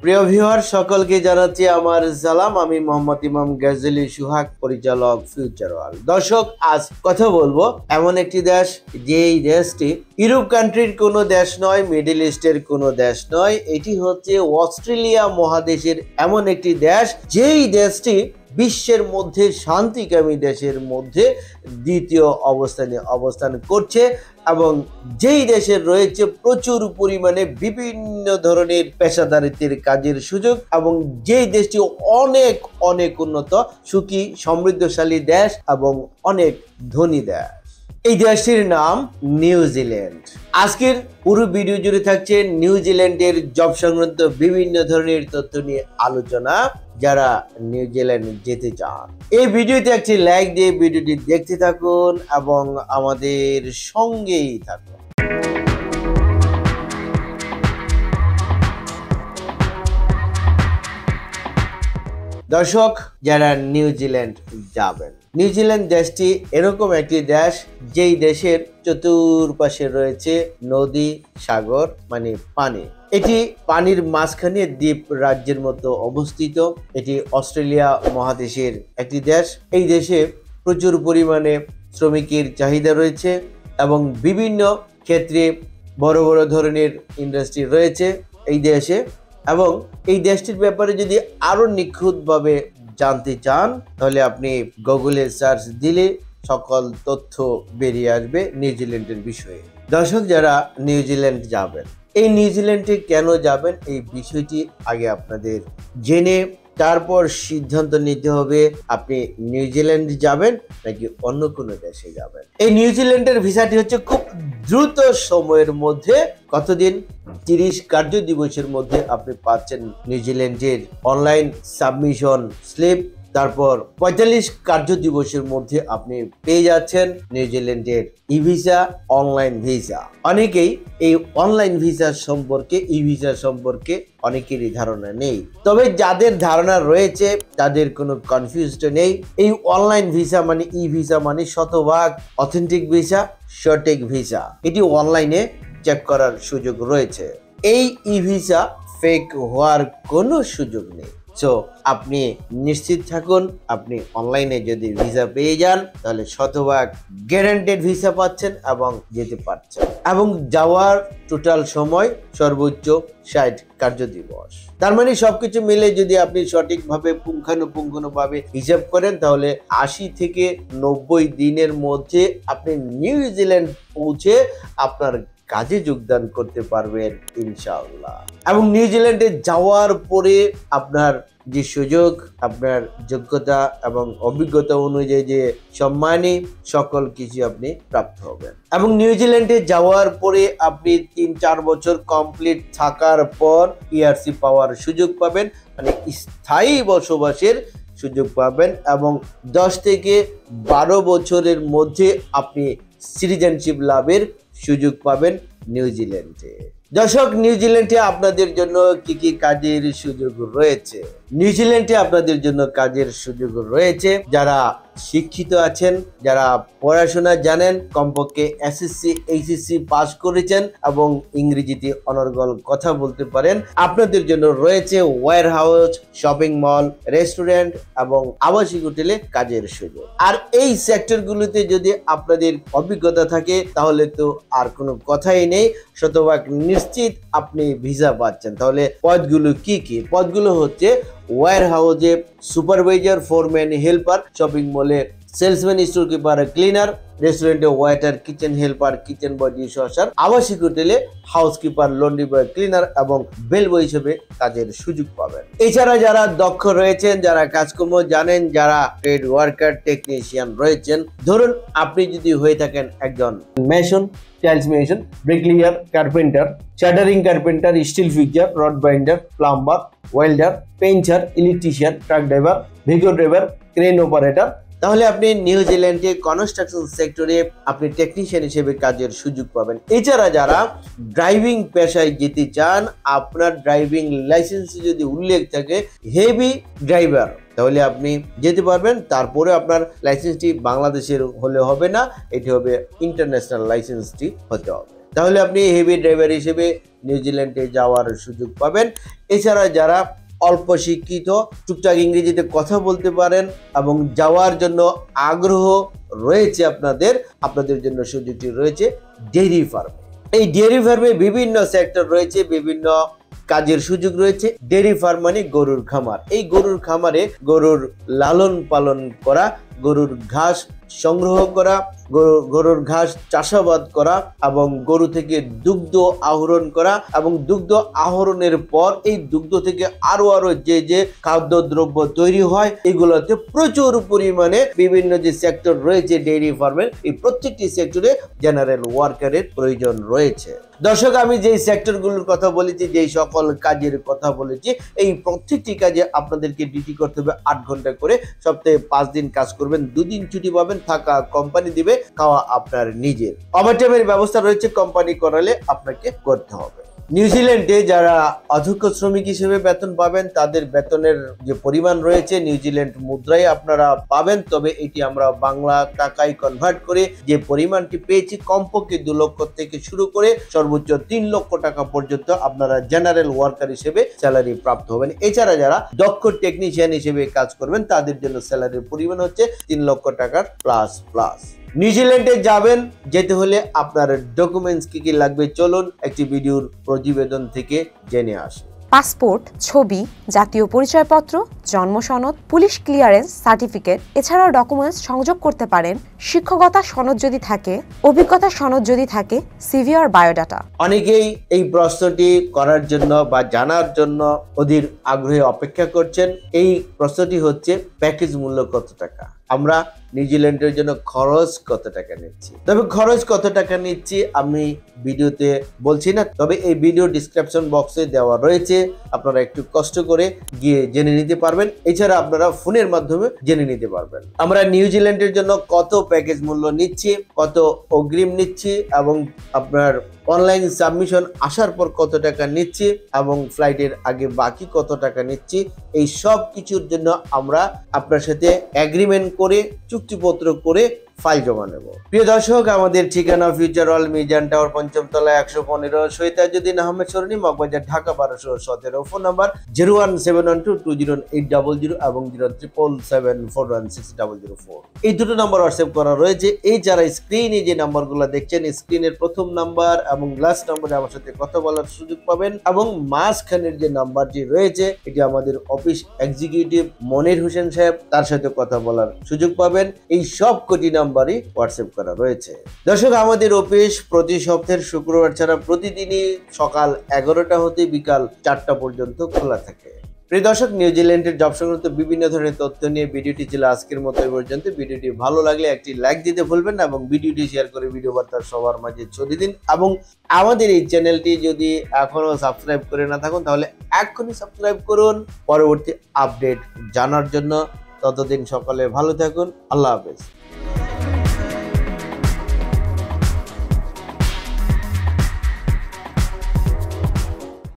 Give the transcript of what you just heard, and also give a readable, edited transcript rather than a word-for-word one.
প্রিয় ভিউয়ার সকলকে জানাচ্ছি আমার সালাম। আমি মোহাম্মদ ইমাম গাজী সুহাগ, পরিচালক ফিউচার ওয়ার্ল্ড। দর্শক, আজ কথা বলবো এমন একটি দেশ, যেই দেশটি ইউরোপ কান্ট্রির কোনো দেশ নয়, মিডল ইস্টের কোনো দেশ নয়। এটি হচ্ছে অস্ট্রেলিয়া মহাদেশের এমন একটি দেশ, যেই দেশটি বিশ্বের মধ্যে শান্তিকামী দেশের মধ্যে দ্বিতীয় অবস্থানে অবস্থান করছে এবং যেই দেশের রয়েছে প্রচুর পরিমাণে বিভিন্ন ধরনের পেশাদারিত্বের কাজের সুযোগ এবং যেই দেশটি অনেক অনেক উন্নত, সুখী, সমৃদ্ধশালী দেশ এবং অনেক ধনী দেশ। এই দেশটির নাম নিউজিল্যান্ড। আজকের পুরো ভিডিও জুড়ে থাকছে নিউজিল্যান্ডের জব সংক্রান্ত বিভিন্ন ধরনের তথ্য নিয়ে আলোচনা। যারা নিউজিল্যান্ড যেতে চান, এই ভিডিওতে একটি লাইক দিয়ে ভিডিওটি দেখতে থাকুন এবং আমাদের সঙ্গেই থাকুন। দর্শক, যারা নিউজিল্যান্ড যাবেন, নিউজিল্যান্ড দেশটি এরকম একটি দেশ, যেই দেশের চতুর্পাশে রয়েছে নদী, সাগর, মানে পানি। এটি পানির মাঝখানে দ্বীপ রাজ্যের মতো অবস্থিত। এটি অস্ট্রেলিয়া মহাদেশের একটি দেশ। এই দেশে প্রচুর পরিমাণে শ্রমিকের চাহিদা রয়েছে এবং বিভিন্ন ক্ষেত্রে বড় বড় ধরনের ইন্ডাস্ট্রি রয়েছে এই দেশে। এবং এই দেশটির ব্যাপারে যদি আরো নিখুঁতভাবে জানতে চান, তাহলে আপনি গুগলে সার্চ দিলে সকল তথ্য বেরিয়ে আসবে নিউজিল্যান্ডের বিষয়ে। দর্শক, যারা নিউজিল্যান্ড যাবেন, এই নিউজিল্যান্ডে কেন যাবেন, এই বিষয়টি আগে আপনাদের জেনে তারপর সিদ্ধান্ত নিতে হবে আপনি নিউজিল্যান্ড যাবেন নাকি অন্য কোনো দেশে যাবেন। এই নিউজিল্যান্ডের ভিসাটি হচ্ছে খুব দ্রুত সময়ের মধ্যে, কতদিন, 30 কার্য দিবসের মধ্যে আপনি পাচ্ছেন নিউজিল্যান্ডের অনলাইন সাবমিশন স্লিপ। তারপর 45 কার্য দিবসের মধ্যে আপনি পেয়ে যাচ্ছেন নিউজিল্যান্ডের ই ভিসা, অনলাইন ভিসা। অনেকেই এই অনলাইন ভিসা সম্পর্কে, ই ভিসা সম্পর্কে অনেকেরই ধারণা নেই। তবে যাদের ধারণা রয়েছে তাদের কোনো কনফিউজড নেই। এই অনলাইন ভিসা মানে, ই ভিসা মানে শতভাগ অথেন্টিক ভিসা, সঠিক ভিসা। এটি অনলাইনে চেক করার সুযোগ রয়েছে। এই ই ভিসা ফেক হওয়ার কোনো সুযোগ নেই। সো আপনি নিশ্চিত থাকুন, আপনি অনলাইনে যদি ভিসা পেয়ে যান তাহলে শতভাগ গ্যারান্টেড ভিসা পাচ্ছেন এবং যেতে পারছেন। এবং যাওয়ার টোটাল সময় সর্বোচ্চ 60 কার্য দিবস। তার মানে সবকিছু মিলে যদি আপনি সঠিকভাবে পুঙ্খানুপুঙ্খভাবে হিসাব করেন, তাহলে 80 থেকে 90 দিনের মধ্যে আপনি নিউজিল্যান্ড পৌঁছে আপনার কাজে যোগদান করতে পারবেন ইনশাআল্লাহ। এবং নিউজিল্যান্ডে যাওয়ার পরে আপনার যে সুযোগ, আপনার যোগ্যতা এবং অভিজ্ঞতা অনুযায়ী যে সম্মানী, সকল কিছু আপনি প্রাপ্ত হবেন। এবং নিউজিল্যান্ডে যাওয়ার পরে আপনি 3-4 বছর কমপ্লিট থাকার পর পিআরসি পাওয়ার সুযোগ পাবেন, মানে স্থায়ী বসবাসের সুযোগ পাবেন। এবং 10 থেকে 12 বছরের মধ্যে আপনি সিটিজেনশিপ লাভের সুযোগ পাবেন নিউজিল্যান্ডে। দর্শক, নিউজিল্যান্ডে আপনাদের জন্য কি কি কাজের সুযোগ রয়েছে? নিউজিল্যান্ডে আপনাদের জন্য কাজের সুযোগ রয়েছে যারা শিক্ষিত আছেন, যারা পড়াশোনা জানেন, কমপক্ষে এসএসসি এইচএসসি পাস করেছেন এবং ইংরেজিতে অনর্গল কথা বলতে পারেন। আপনাদের জন্য রয়েছে warehouse, shopping mall, restaurant এবং আবাসিক হোটেলে কাজের সুযোগ। আর এই সেক্টরগুলোতে যদি আপনাদের অভিজ্ঞতা থাকে তাহলে তো আর কোনো কথাই নেই, শতভাগ নিশ্চিত আপনি ভিসা পাচ্ছেন। তাহলে পদগুলো কি কি? পদগুলো হচ্ছে ওয়্যার হাউসে সুপারভাইজার, ফোরম্যান, হেল্পার, শপিং মলে সেলসম্যান, স্টোর কিপার, ক্লিনার, রেস্টুরেন্টে ওয়েটার, কিচেন হেল্পার, কিচেন বয়, ডিশওয়াশার, আবাসিক হোটেলে হাউসকিপার, লন্ড্রি বয়, ক্লিনার এবং বেল বয় হিসেবে কাজের সুযোগ পাবেন। এছাড়া যারা দক্ষ রয়েছেন, যারা কাজকর্ম জানেন, যারা ট্রেড ওয়ার্কার, টেকনিশিয়ান রয়েছেন, ধরুন আপনি যদি হয়ে থাকেন একজন mason, tiles mason, bricklayer, carpenter, shuttering carpenter, steel fixer, rod binder, plumber, welder, painter, electrician, truck driver, Vigo driver, crane operator, তাহলে আপনি নিউজিল্যান্ডে কনস্ট্রাকশন সেক্টরে আপনি টেকনিশিয়ান হিসেবে কাজের সুযোগ পাবেন। এছাড়া যারা ড্রাইভিং পেশায় যেতে চান, আপনার ড্রাইভিং লাইসেন্সে যদি উল্লেখ থাকে হেভি ড্রাইভার, তাহলে আপনি যেতে পারবেন। তারপরে আপনার লাইসেন্সটি বাংলাদেশের হলে হবে না, এটি হবে ইন্টারন্যাশনাল লাইসেন্সটি হতে হবে। তাহলে আপনি হেভি ড্রাইভার হিসেবে নিউজিল্যান্ডে যাওয়ার সুযোগ পাবেন। এছাড়া যারা অল্প শিক্ষিত, টুকটাক ইংরেজিতে কথা বলতে পারেন এবং যাওয়ার জন্য আগ্রহ রয়েছে আপনাদের জন্য সুযোগটি রয়েছে ডেইরি ফার্ম। এই ডেইরি ফার্মে বিভিন্ন সেক্টর রয়েছে, বিভিন্ন কাজের সুযোগ রয়েছে। ডেইরি ফার্ম মানে গরুর খামার। এই গরুর খামারে গরুর লালন পালন করা, গরুর ঘাস সংগ্রহ করা, গরুর ঘাস চাষাবাদ করা এবং গরু থেকে দুগ্ধ আহরণ করা এবং দুগ্ধ আহরণের পর এই দুগ্ধ থেকে আরো যে খাদ্যদ্রব্য তৈরি হয়, এগুলোতে প্রচুর পরিমাণে বিভিন্ন যে সেক্টর রয়েছে ডেইরি ফার্মের, এই প্রত্যেকটি সেক্টরে জেনারেল ওয়ার্কারের প্রয়োজন রয়েছে। দর্শক, আমি যেই সেক্টরগুলোর কথা বলেছি, যেই সকল কাজের কথা বলেছি, এই প্রত্যেকটি কাজে আপনাদেরকে ডিউটি করতে হবে 8 ঘন্টা করে। সপ্তাহে 5 দিন কাজ করবেন, 2 দিন ছুটি পাবেন, থাকা কোম্পানি দিবে, খাওয়া আপনার নিজের। ওভারটাইমের ব্যবস্থা রয়েছে, কোম্পানি করালে আপনাকে করতে হবে। নিউজিল্যান্ডে যারা অদক্ষ শ্রমিক হিসেবে বেতন পাবেন, তাদের বেতনের যে পরিমাণ রয়েছে নিউজিল্যান্ড মুদ্রায় আপনারা পাবেন, তবে এটি আমরা বাংলা টাকায় কনভার্ট করে যে পরিমাণটি পেয়েছি, কমপক্ষে 2 লক্ষ থেকে শুরু করে সর্বোচ্চ 3 লক্ষ টাকা পর্যন্ত আপনারা জেনারেল ওয়ার্কার হিসেবে স্যালারি প্রাপ্ত হবেন। এছাড়া যারা দক্ষ টেকনিশিয়ান হিসেবে কাজ করবেন, তাদের জন্য স্যালারির পরিমাণ হচ্ছে 3 লক্ষ টাকার প্লাস। নিউজিল্যান্ডে যেতে হলে আপনার ডকুমেন্টস কি লাগবে, চলুন একটি ভিডিওর প্রতিবেদন থেকে জেনে আসি। পাসপোর্ট, ছবি, জাতীয় পরিচয়পত্র, জন্ম সনদ, পুলিশ ক্লিয়ারেন্স সার্টিফিকেট, এছাড়াও ডকুমেন্টস সংযোগ করতে পারেন শিক্ষকতা সনদ যদি থাকে, অভিজ্ঞতা সনদ যদি থাকে, সিভি আর বায়োডাটা। অনেকেই এই প্রশ্নটি করার জন্য বা জানার জন্য অধীর আগ্রহে অপেক্ষা করছেন। এই প্রশ্নটি হচ্ছে প্যাকেজ মূল্য কত টাকা, আমরা নিউজিল্যান্ডের জন্য খরচ কত টাকা নিচ্ছি। তবে খরচ কত টাকা নিচ্ছি আমি ভিডিওতে বলছি না, তবে এই ভিডিও ডিসক্রিপশন বক্সে দেওয়া রয়েছে, আপনারা একটু কষ্ট করে গিয়ে জেনে নিতে পারবেন। এছাড়া আপনারা ফোনের মাধ্যমে জেনে নিতে পারবেন আমরা নিউজিল্যান্ডের জন্য কত প্যাকেজ মূল্য নিচ্ছি, কত অগ্রিম নিচ্ছি এবং আপনার অনলাইন সাবমিশন আসার পর কত টাকা নিচ্ছি এবং ফ্লাইটের আগে বাকি কত টাকা নিচ্ছি। এই সব কিছুর জন্য আমরা আপনার সাথে এগ্রিমেন্ট করে, চুক্তিপত্র করে ফাইল জমা নেব। প্রিয় দর্শক, আমাদের ঠিকানা ফিউচার ওয়ার্ল্ড মিজান টাওয়ার, 5ম তলা, 115, শহীদ তাজউদ্দিন আহমেদ সরণি, মগবাজার, ঢাকা 1217। ফোন নাম্বার 01712208000 এবং 077741600। এই দুটো নাম্বার হোয়াটসঅ্যাপ করা রয়েছে। এই যারা স্ক্রিনে যে নাম্বারগুলো দেখছেন, স্ক্রিনের প্রথম নাম্বার এবং লাস্ট নাম্বারে আমার সাথে কথা বলার সুযোগ পাবেন এবং মাঝখানের যে নাম্বারটি রয়েছে, এটি আমাদের অফিস এক্সিকিউটিভ মনির হোসেন সাহেব, তার সাথে কথা বলার সুযোগ পাবেন। এই সব কোটি নাম্বারই হোয়াটসঅ্যাপ করা রয়েছে। দর্শক, আমাদের অফিস প্রতি সপ্তাহের শুক্রবার ছাড়া প্রতিদিনই সকাল 11টা হতে বিকাল 4টা পর্যন্ত খোলা থাকে। প্রিয় দর্শক, নিউজিল্যান্ডের জব সংক্রান্ত বিভিন্ন ধরনের তথ্য নিয়ে ভিডিওটি ছিল আজকের মতো এই পর্যন্ত। ভিডিওটি ভালো লাগলে একটি লাইক দিতে ভুলবেন না এবং ভিডিওটি শেয়ার করে ভিডিও বার্তা সবার মাঝে ছড়িয়ে দিন। এবং আমাদের এই চ্যানেলটি যদি এখনো সাবস্ক্রাইব করে না থাকুন, তাহলে এখনই সাবস্ক্রাইব করুন পরবর্তী আপডেট জানার জন্য। ততদিন সকলে ভালো থাকুন। আল্লাহ হাফেজ।